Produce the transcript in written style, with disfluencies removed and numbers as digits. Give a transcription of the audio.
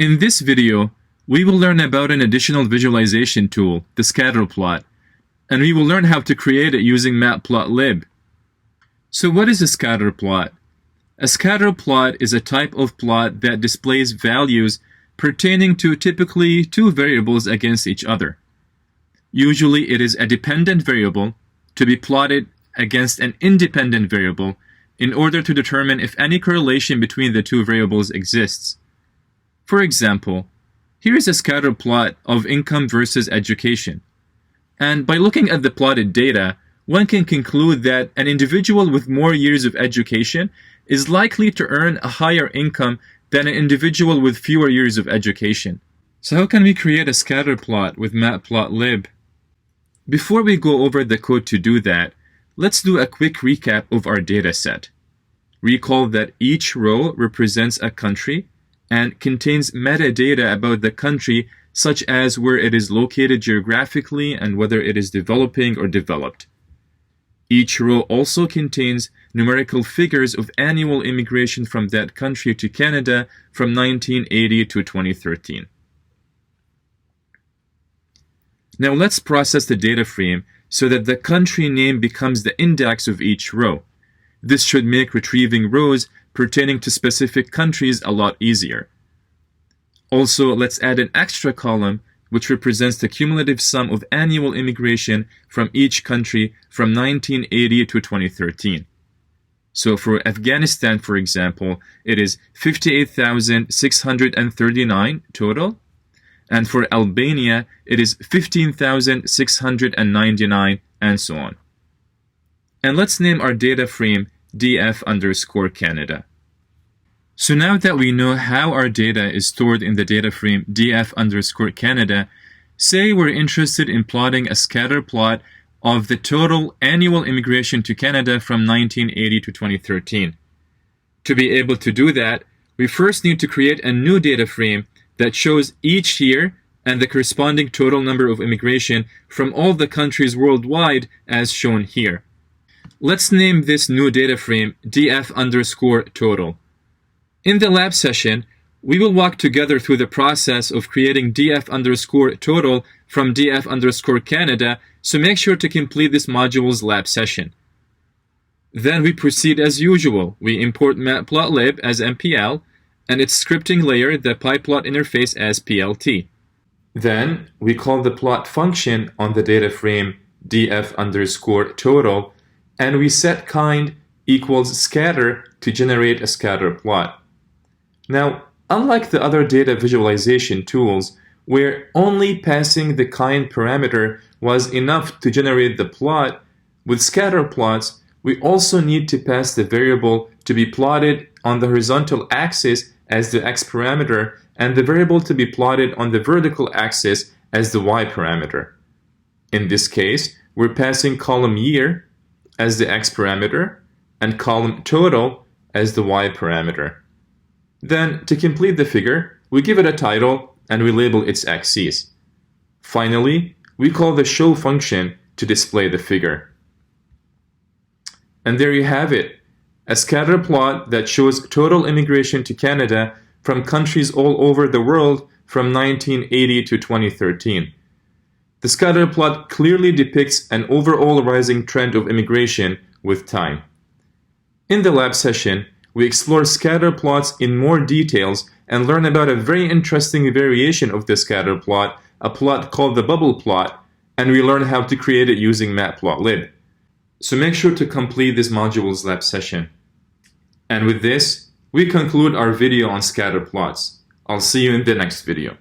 In this video, we will learn about an additional visualization tool, the scatter plot, and we will learn how to create it using Matplotlib. So what is a scatter plot? A scatter plot is a type of plot that displays values pertaining to typically two variables against each other. Usually it is a dependent variable to be plotted against an independent variable in order to determine if any correlation between the two variables exists. For example, here is a scatter plot of income versus education. And by looking at the plotted data, one can conclude that an individual with more years of education is likely to earn a higher income than an individual with fewer years of education. So how can we create a scatter plot with Matplotlib? Before we go over the code to do that, let's do a quick recap of our data set. Recall that each row represents a country and contains metadata about the country, such as where it is located geographically and whether it is developing or developed. Each row also contains numerical figures of annual immigration from that country to Canada from 1980 to 2013. Now let's process the data frame so that the country name becomes the index of each row. This should make retrieving rows pertaining to specific countries a lot easier. Also, let's add an extra column which represents the cumulative sum of annual immigration from each country from 1980 to 2013. So for Afghanistan, for example, it is 58,639 total, and for Albania, it is 15,699, and so on. And let's name our data frame df_Canada. So now that we know how our data is stored in the data frame df_Canada, say we're interested in plotting a scatter plot of the total annual immigration to Canada from 1980 to 2013. To be able to do that, we first need to create a new data frame that shows each year and the corresponding total number of immigration from all the countries worldwide as shown here. Let's name this new data frame df_total. In the lab session, we will walk together through the process of creating df_total from df_Canada, so make sure to complete this module's lab session. Then we proceed as usual. We import Matplotlib as MPL and its scripting layer, the PyPlot interface, as PLT. Then we call the plot function on the data frame df_total, and we set kind equals scatter to generate a scatter plot. Now, unlike the other data visualization tools, where only passing the kind parameter was enough to generate the plot, with scatter plots, we also need to pass the variable to be plotted on the horizontal axis as the x parameter and the variable to be plotted on the vertical axis as the y parameter. In this case, we're passing column year as the x parameter and column total as the y parameter. Then, to complete the figure, we give it a title and we label its axes. Finally, we call the show function to display the figure. And there you have it, a scatter plot that shows total immigration to Canada from countries all over the world from 1980 to 2013. The scatter plot clearly depicts an overall rising trend of immigration with time. In the lab session, we explore scatter plots in more details and learn about a very interesting variation of the scatter plot, a plot called the bubble plot, and we learn how to create it using Matplotlib. So make sure to complete this module's lab session. And with this, we conclude our video on scatter plots. I'll see you in the next video.